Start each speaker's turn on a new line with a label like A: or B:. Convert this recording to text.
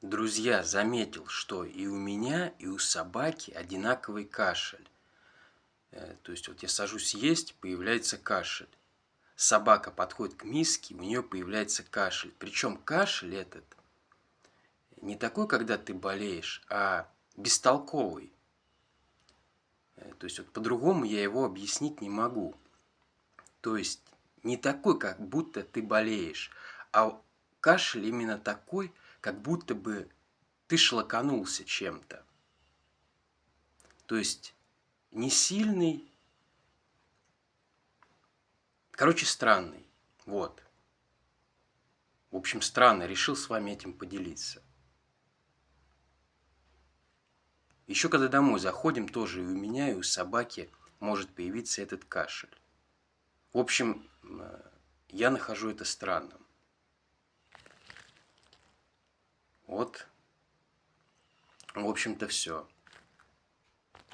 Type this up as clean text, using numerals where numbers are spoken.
A: Друзья, заметил, что и у меня, и у собаки одинаковый кашель. То есть вот я сажусь есть, появляется кашель. Собака подходит к миске, у нее появляется кашель. Причем кашель этот не такой, когда ты болеешь, а бестолковый. То есть вот по-другому я его объяснить не могу. То есть не такой, как будто ты болеешь, а кашель именно такой, как будто бы ты шлаканулся чем-то. То есть не сильный, короче, странный. Вот. В общем, странно, решил с вами этим поделиться. Еще когда домой заходим, тоже и у меня, и у собаки может появиться этот кашель. В общем, я нахожу это странным. Вот, в общем-то, все.